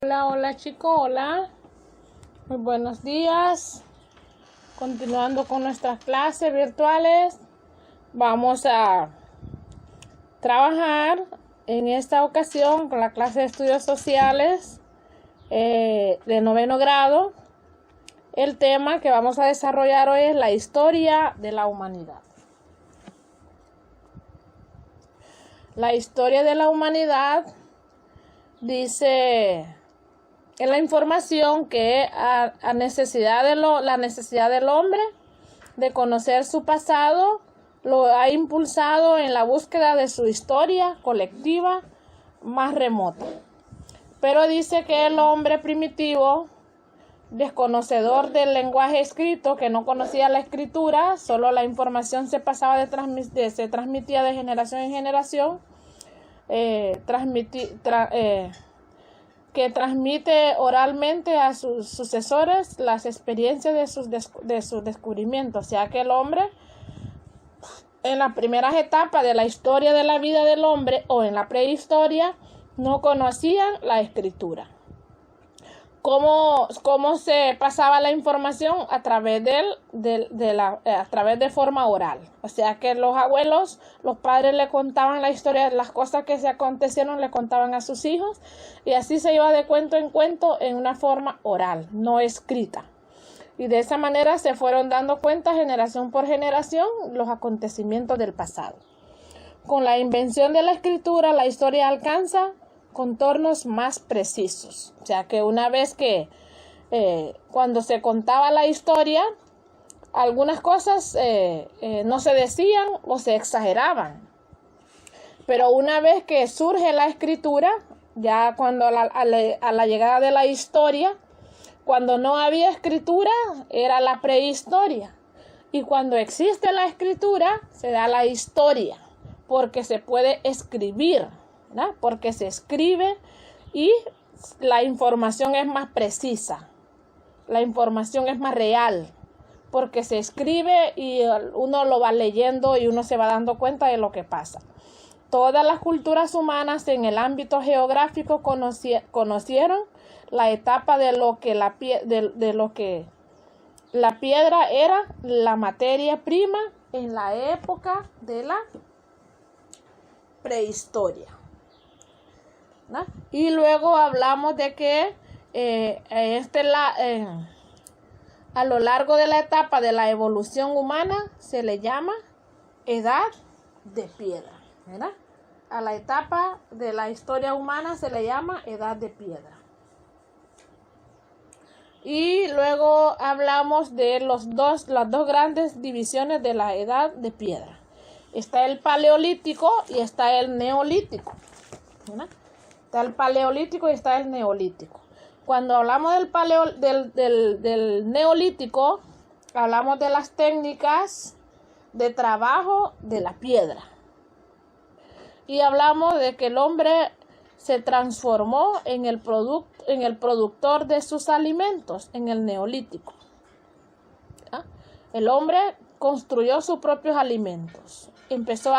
Hola, hola chicos, hola. Muy buenos días. Continuando con nuestras clases virtuales, vamos a trabajar en esta ocasión con la clase de estudios sociales de 9º grado. El tema que vamos a desarrollar hoy es la historia de la humanidad. La historia de la humanidad dice en la información que la necesidad del hombre de conocer su pasado lo ha impulsado en la búsqueda de su historia colectiva más remota. Pero dice que el hombre primitivo, desconocedor del lenguaje escrito, que no conocía la escritura, solo la información se pasaba se transmitía de generación en generación, que transmite oralmente a sus sucesores las experiencias de sus descubrimientos. O sea que el hombre, en las primeras etapas de la historia de la vida del hombre o en la prehistoria, no conocían la escritura. ¿Cómo se pasaba la información? A través a través de forma oral. O sea que los abuelos, los padres le contaban la historia, las cosas que se acontecieron le contaban a sus hijos, y así se iba de cuento en cuento en una forma oral, no escrita. Y de esa manera se fueron dando cuenta generación por generación los acontecimientos del pasado. Con la invención de la escritura, la historia alcanza contornos más precisos. O sea que una vez que cuando se contaba la historia, algunas cosas no se decían o se exageraban. Pero una vez que surge la escritura, ya cuando a la llegada de la historia, cuando no había escritura, era la prehistoria. Y cuando existe la escritura, se da la historia, porque se puede escribir, ¿no? Porque se escribe y la información es más precisa, la información es más real, porque se escribe y uno lo va leyendo y uno se va dando cuenta de lo que pasa. Todas las culturas humanas en el ámbito geográfico conocieron la etapa de lo que la piedra era la materia prima en la época de la prehistoria, ¿no? Y luego hablamos de que a lo largo de la etapa de la evolución humana se le llama edad de piedra, ¿verdad? A la etapa de la historia humana se le llama edad de piedra. Y luego hablamos de las dos grandes divisiones de la edad de piedra. Está el paleolítico y está el neolítico, ¿verdad? Está el paleolítico y está el neolítico. Cuando hablamos del neolítico, hablamos de las técnicas de trabajo de la piedra. Y hablamos de que el hombre se transformó en el productor de sus alimentos en el neolítico. ¿Ah? El hombre construyó sus propios alimentos. Empezó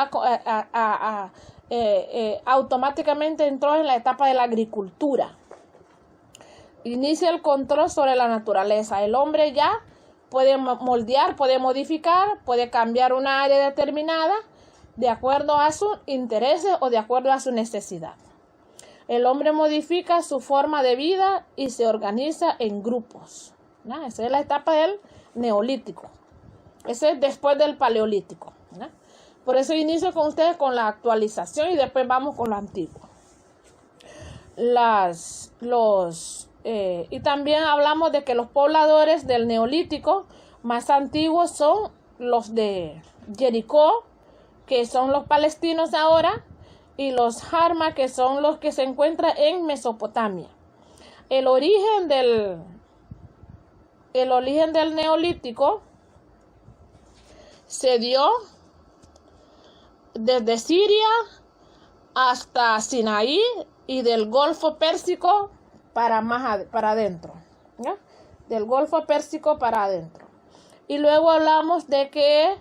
automáticamente entró en la etapa de la agricultura. Inicia el control sobre la naturaleza. El hombre ya puede moldear, puede modificar, puede cambiar una área determinada de acuerdo a sus intereses o de acuerdo a su necesidad. El hombre modifica su forma de vida y se organiza en grupos, ¿no? Esa es la etapa del neolítico. Ese es después del paleolítico, ¿no? Por eso inicio con ustedes con la actualización y después vamos con lo antiguo. Y también hablamos de que los pobladores del neolítico más antiguos son los de Jericó, que son los palestinos ahora, y los Jarma, que son los que se encuentran en Mesopotamia. El origen del neolítico se dio desde Siria hasta Sinaí y del Golfo Pérsico para adentro, ¿no? Del Golfo Pérsico para adentro. Y luego hablamos de que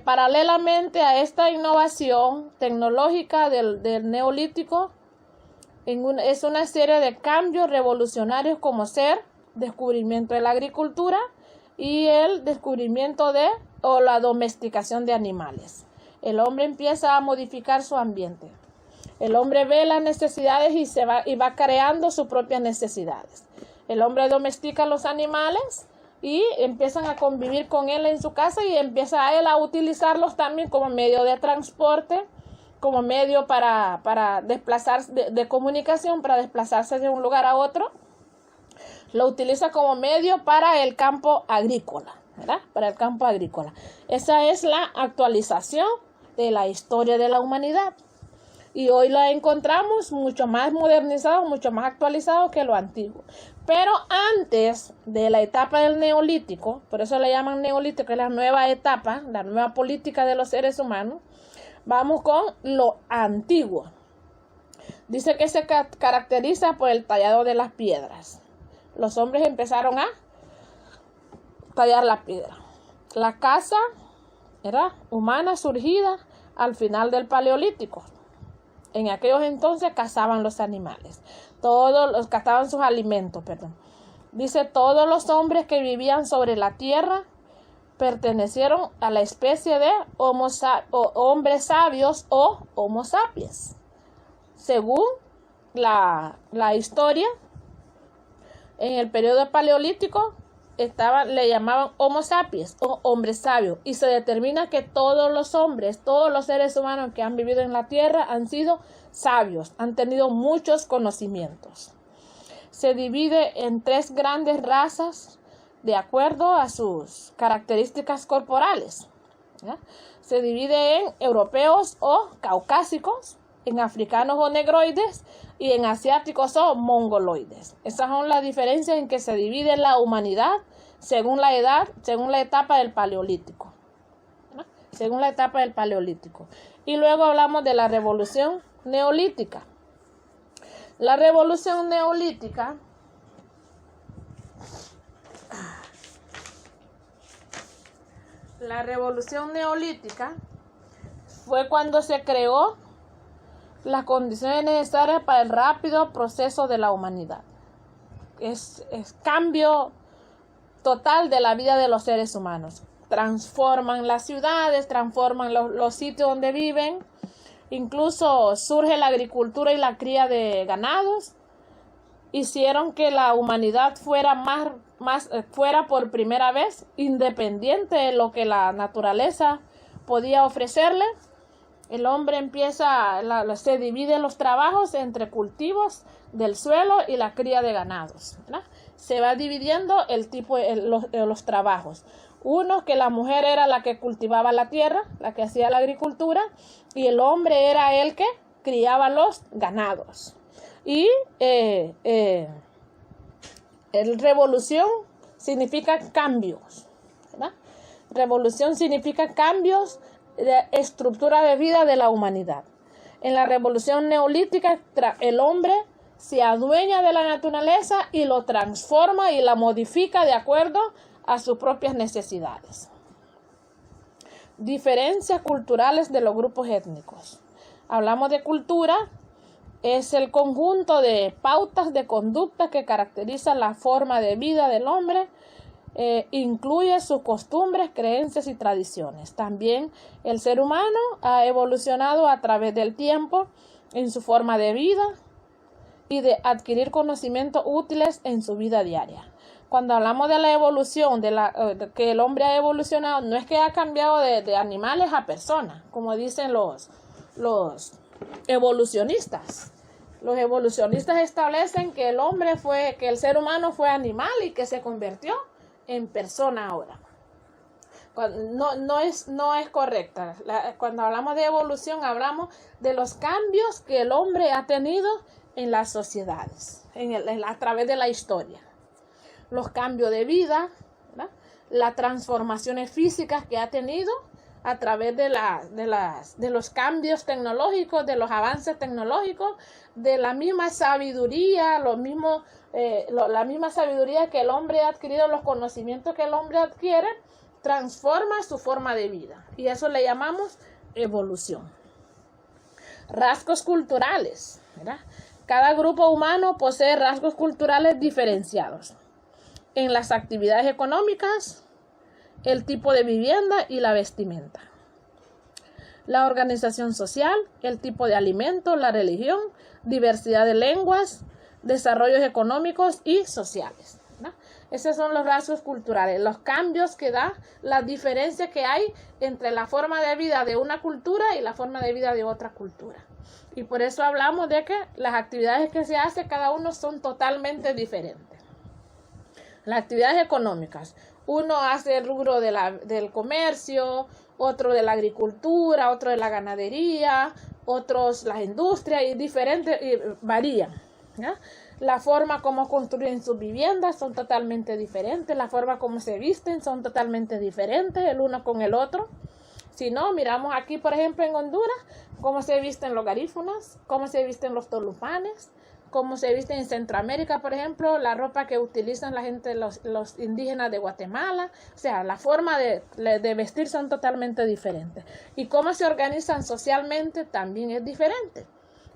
paralelamente a esta innovación tecnológica del neolítico, Es una serie de cambios revolucionarios como ser descubrimiento de la agricultura y el descubrimiento o la domesticación de animales. El hombre empieza a modificar su ambiente. El hombre ve las necesidades y va creando sus propias necesidades. El hombre domestica los animales y empiezan a convivir con él en su casa y empieza a él a utilizarlos también como medio de transporte, como medio para desplazarse de comunicación, para desplazarse de un lugar a otro. Lo utiliza como medio para el campo agrícola, ¿verdad? Para el campo agrícola. Esa es la actualización de la historia de la humanidad. Y hoy la encontramos mucho más modernizado, mucho más actualizado que lo antiguo. Pero antes de la etapa del Neolítico, por eso le llaman Neolítico, es la nueva etapa, la nueva política de los seres humanos, vamos con lo antiguo. Dice que se caracteriza por el tallado de las piedras. Los hombres empezaron a tallar la piedra. La caza era humana surgida al final del Paleolítico. En aquellos entonces cazaban los animales. Cazaban sus alimentos, perdón. Dice, todos los hombres que vivían sobre la tierra pertenecieron a la especie de hombres sabios o Homo sapiens. Según la historia, en el periodo paleolítico le llamaban Homo sapiens o hombres sabios, y se determina que todos los hombres, todos los seres humanos que han vivido en la tierra han sido sabios, han tenido muchos conocimientos. Se divide en 3 grandes razas de acuerdo a sus características corporales, ¿ya? Se divide en europeos o caucásicos, en africanos o negroides y en asiáticos o mongoloides. Esas son las diferencias en que se divide la humanidad según la edad, según la etapa del Paleolítico, ¿no? Según la etapa del Paleolítico. Y luego hablamos de la Revolución Neolítica. La Revolución Neolítica fue cuando se creó las condiciones necesarias para el rápido proceso de la humanidad. Es cambio total de la vida de los seres humanos. Transforman las ciudades, transforman los sitios donde viven. Incluso surge la agricultura y la cría de ganados. Hicieron que la humanidad fuera por primera vez independiente de lo que la naturaleza podía ofrecerle. El hombre se divide los trabajos entre cultivos del suelo y la cría de ganados, ¿verdad? Se va dividiendo los trabajos. Uno, que la mujer era la que cultivaba la tierra, la que hacía la agricultura, y el hombre era el que criaba los ganados. Y revolución significa cambios, ¿verdad? Revolución significa cambios de estructura de vida de la humanidad. En la revolución neolítica, el hombre se adueña de la naturaleza y lo transforma y la modifica de acuerdo a sus propias necesidades. Diferencias culturales de los grupos étnicos. Hablamos de cultura, es el conjunto de pautas de conducta que caracteriza la forma de vida del hombre. Incluye sus costumbres, creencias y tradiciones. También el ser humano ha evolucionado a través del tiempo en su forma de vida y de adquirir conocimientos útiles en su vida diaria. Cuando hablamos de la evolución, que el hombre ha evolucionado, no es que ha cambiado de animales a personas, como dicen los evolucionistas. Los evolucionistas establecen que el ser humano fue animal y que se convirtió en persona ahora. No es correcta. Cuando hablamos de evolución, hablamos de los cambios que el hombre ha tenido en las sociedades, a través de la historia. Los cambios de vida, ¿verdad? Las transformaciones físicas que ha tenido a través de los cambios tecnológicos, de los avances tecnológicos, de la misma sabiduría, la misma sabiduría que el hombre ha adquirido, los conocimientos que el hombre adquiere, transforma su forma de vida. Y eso le llamamos evolución. Rasgos culturales, ¿verdad? Cada grupo humano posee rasgos culturales diferenciados en las actividades económicas, el tipo de vivienda y la vestimenta, la organización social, el tipo de alimento, la religión, diversidad de lenguas, desarrollos económicos y sociales, ¿no? Esos son los rasgos culturales, los cambios que da, las diferencias que hay entre la forma de vida de una cultura y la forma de vida de otra cultura. Y por eso hablamos de que las actividades que se hacen cada uno son totalmente diferentes. Las actividades económicas, uno hace el rubro del comercio, otro de la agricultura, otro de la ganadería, otros las industrias, y diferentes, y varían, ¿ya? La forma como construyen sus viviendas son totalmente diferentes, la forma como se visten son totalmente diferentes el uno con el otro. Si no, miramos aquí, por ejemplo, en Honduras, cómo se visten los garífunas, cómo se visten los tolupanes, cómo se visten en Centroamérica, por ejemplo, la ropa que utilizan la gente, los indígenas de Guatemala. O sea, la forma de vestir son totalmente diferentes. Y cómo se organizan socialmente también es diferente.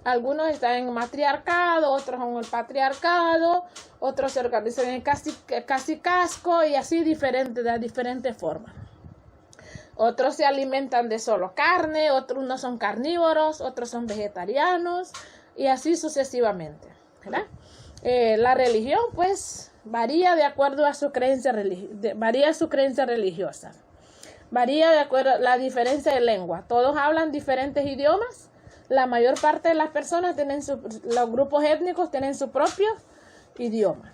Algunos están en matriarcado, otros en el patriarcado, otros se organizan en cacicazgo y así de diferentes formas. Otros se alimentan de solo carne, otros no son carnívoros, otros son vegetarianos y así sucesivamente, ¿verdad? La religión pues varía de acuerdo a su creencia religiosa. Varía de acuerdo a la diferencia de lengua. Todos hablan diferentes idiomas. La mayor parte de las personas los grupos étnicos tienen su propio idioma.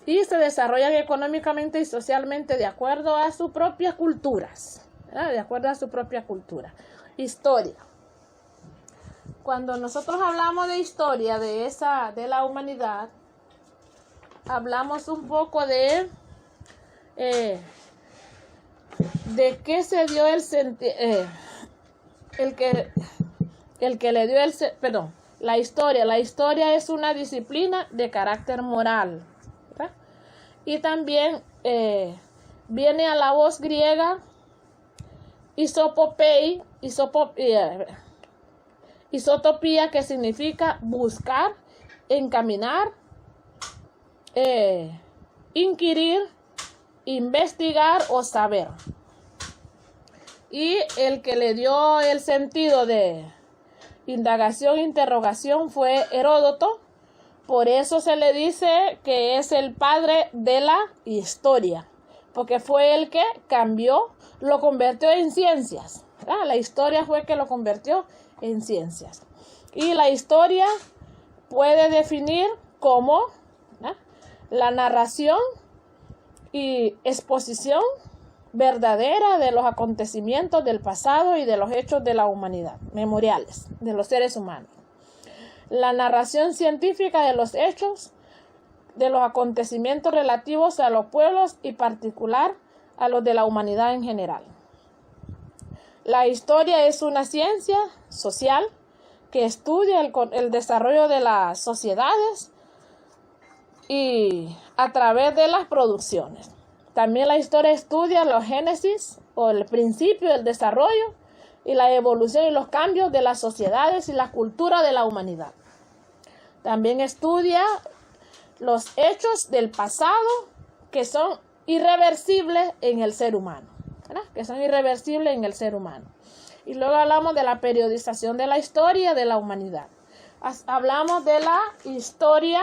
Y se desarrollan económicamente y socialmente de acuerdo a sus propias culturas. ¿Verdad? De acuerdo a su propia cultura. Historia. Cuando nosotros hablamos de historia de la humanidad, hablamos un poco de qué se dio la historia. La historia es una disciplina de carácter moral, ¿verdad? Y también viene a la voz griega isotopía, que significa buscar, encaminar, inquirir, investigar o saber. Y el que le dio el sentido de indagación, interrogación fue Heródoto. Por eso se le dice que es el padre de la historia, porque fue el que lo convirtió en ciencias. La historia fue que lo convirtió en ciencias. Y la historia puede definir como la narración y exposición verdadera de los acontecimientos del pasado y de los hechos de la humanidad, memoriales de los seres humanos. La narración científica de los hechos, de los acontecimientos relativos a los pueblos y particular a los de la humanidad en general. La historia es una ciencia social que estudia el desarrollo de las sociedades y a través de las producciones. También la historia estudia los génesis o el principio del desarrollo y la evolución y los cambios de las sociedades y la cultura de la humanidad. También estudia los hechos del pasado que son irreversibles en el ser humano, ¿verdad? Que son irreversibles en el ser humano. Y luego hablamos de la periodización de la historia de la humanidad. Hablamos de la historia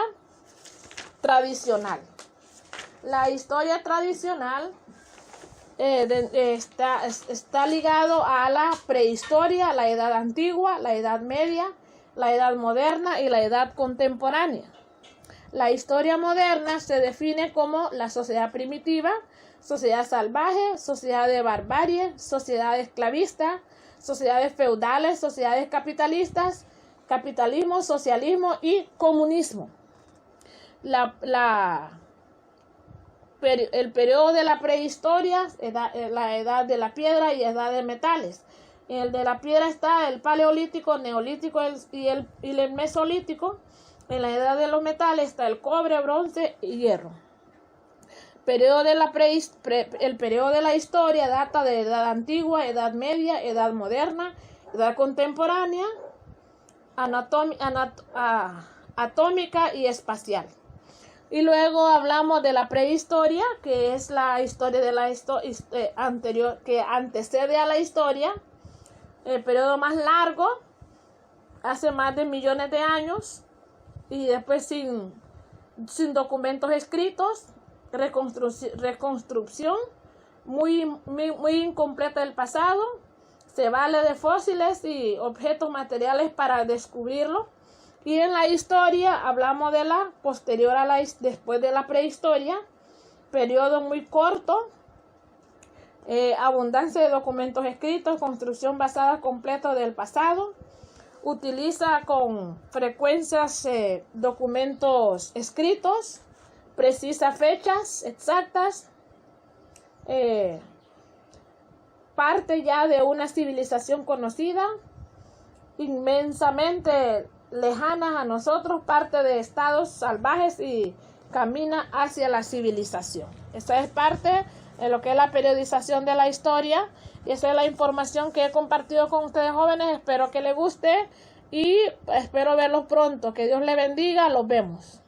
tradicional. La historia tradicional está ligado a la prehistoria, la edad antigua, la edad media, la edad moderna y la edad contemporánea. La historia moderna se define como la sociedad primitiva, sociedad salvaje, sociedad de barbarie, sociedad esclavista, sociedades feudales, sociedades capitalistas, capitalismo, socialismo y comunismo. El periodo de la prehistoria, la edad de la piedra y edad de metales. En el de la piedra está el paleolítico, neolítico y el mesolítico. En la edad de los metales está el cobre, bronce y hierro. El periodo de la historia data de edad antigua, edad media, edad moderna, edad contemporánea, atómica y espacial. Y luego hablamos de la prehistoria, que es la historia de la anterior, que antecede a la historia, el periodo más largo, hace más de millones de años, y después sin documentos escritos, reconstrucción muy incompleta del pasado, se vale de fósiles y objetos materiales para descubrirlo. Y en la historia hablamos de la posterior a después de la prehistoria, periodo muy corto, abundancia de documentos escritos, construcción basada completa del pasado, utiliza con frecuencias documentos escritos, precisa fechas exactas, parte ya de una civilización conocida, inmensamente lejanas a nosotros, parte de estados salvajes y camina hacia la civilización. Esa es parte de lo que es la periodización de la historia, y esa es la información que he compartido con ustedes jóvenes. Espero que les guste y espero verlos pronto. Que Dios les bendiga. Los vemos.